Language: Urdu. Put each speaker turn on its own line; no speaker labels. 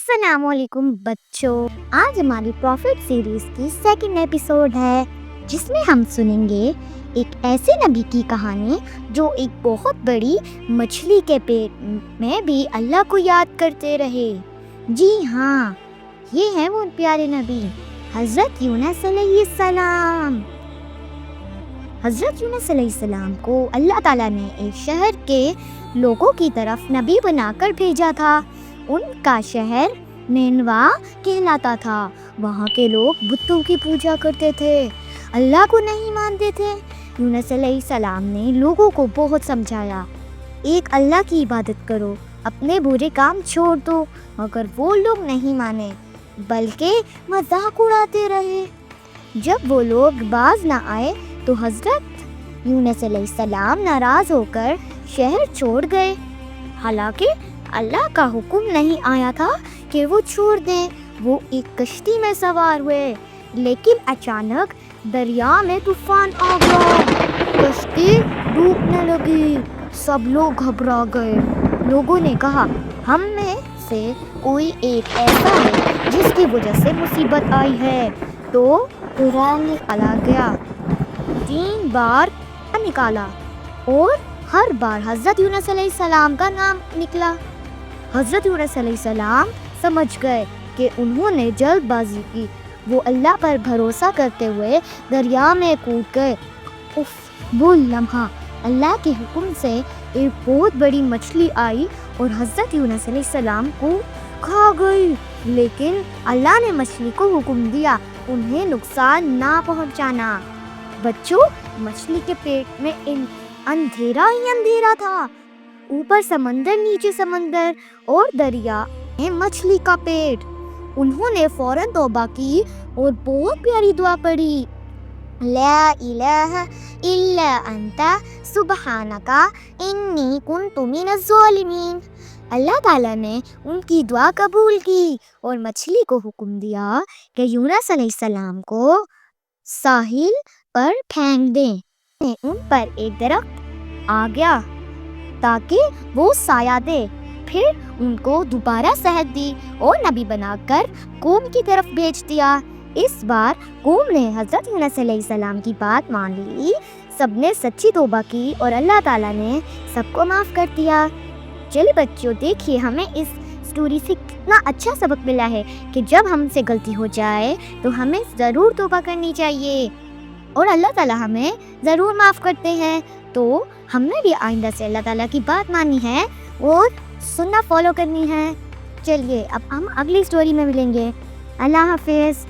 السلام علیکم بچوں، آج ہماری پروفٹ سیریز کی سیکنڈ ایپیسوڈ ہے جس میں ہم سنیں گے ایک ایسے نبی کی کہانی جو ایک بہت بڑی مچھلی کے پیٹ میں بھی اللہ کو یاد کرتے رہے۔ جی ہاں، یہ ہے وہ پیارے نبی حضرت یونس علیہ السلام۔ حضرت یونس علیہ السلام کو اللہ تعالیٰ نے ایک شہر کے لوگوں کی طرف نبی بنا کر بھیجا تھا۔ ان کا شہر نینوا کہلاتا تھا۔ وہاں کے لوگ بتوں کی پوجا کرتے تھے، اللہ کو نہیں مانتے تھے۔ یونس علیہ السلام نے لوگوں کو بہت سمجھایا، ایک اللہ کی عبادت کرو، اپنے برے کام چھوڑ دو، مگر وہ لوگ نہیں مانے بلکہ مذاق اڑاتے رہے۔ جب وہ لوگ باز نہ آئے تو حضرت یونس علیہ السلام ناراض ہو کر شہر چھوڑ گئے۔ حالانکہ اللہ کا حکم نہیں آیا تھا کہ وہ چھوڑ دیں۔ وہ ایک کشتی میں سوار ہوئے، لیکن اچانک دریا میں طوفان آ گیا، کشتی ڈوبنے لگی۔ سب لوگ گھبرا گئے۔ لوگوں نے کہا، ہم میں سے کوئی ایک ایسا ہے جس کی وجہ سے مصیبت آئی ہے۔ تو قرآن نکالا گیا، 3 بار نکالا اور ہر بار حضرت یونس علیہ السلام کا نام نکلا۔ حضرت یونس علیہ السلام سمجھ گئے کہ انہوں نے جلد بازی کی۔ وہ اللہ پر بھروسہ کرتے ہوئے دریا میں کود گئے۔ وہ لمحہ اللہ کے حکم سے ایک بہت بڑی مچھلی آئی اور حضرت یونس علیہ السلام کو کھا گئی، لیکن اللہ نے مچھلی کو حکم دیا انہیں نقصان نہ پہنچانا۔ بچوں، مچھلی کے پیٹ میں اندھیرا ہی اندھیرا تھا، اوپر سمندر، نیچے سمندر اور دریا میں مچھلی کا پیٹ۔ انہوں نے فوراً توبہ کی اور بہت پیاری دعا پڑھی، لا الہ الا انت سبحانک انی کنت من الظالمین۔ اللہ تعالیٰ نے ان کی دعا قبول کی اور مچھلی کو حکم دیا کہ یونس علیہ السلام کو ساحل پر پھینک دیں۔ ان پر ایک درخت آ گیا تاکہ وہ سایہ دے، پھر ان کو دوبارہ صحت دی اور نبی بنا کر قوم کی طرف بھیج دیا۔ اس بار قوم نے حضرت یونس علیہ السلام کی بات مان لی، سب نے سچی توبہ کی اور اللہ تعالیٰ نے سب کو معاف کر دیا۔ چلے بچوں، دیکھیے ہمیں اس سٹوری سے کتنا اچھا سبق ملا ہے کہ جب ہم سے غلطی ہو جائے تو ہمیں ضرور توبہ کرنی چاہیے اور اللہ تعالیٰ ہمیں ضرور معاف کرتے ہیں۔ تو ہم نے بھی آئندہ سے اللہ تعالیٰ کی بات ماننی ہے اور سننا فالو کرنی ہے۔ چلیے اب ہم اگلی سٹوری میں ملیں گے۔ اللہ حافظ۔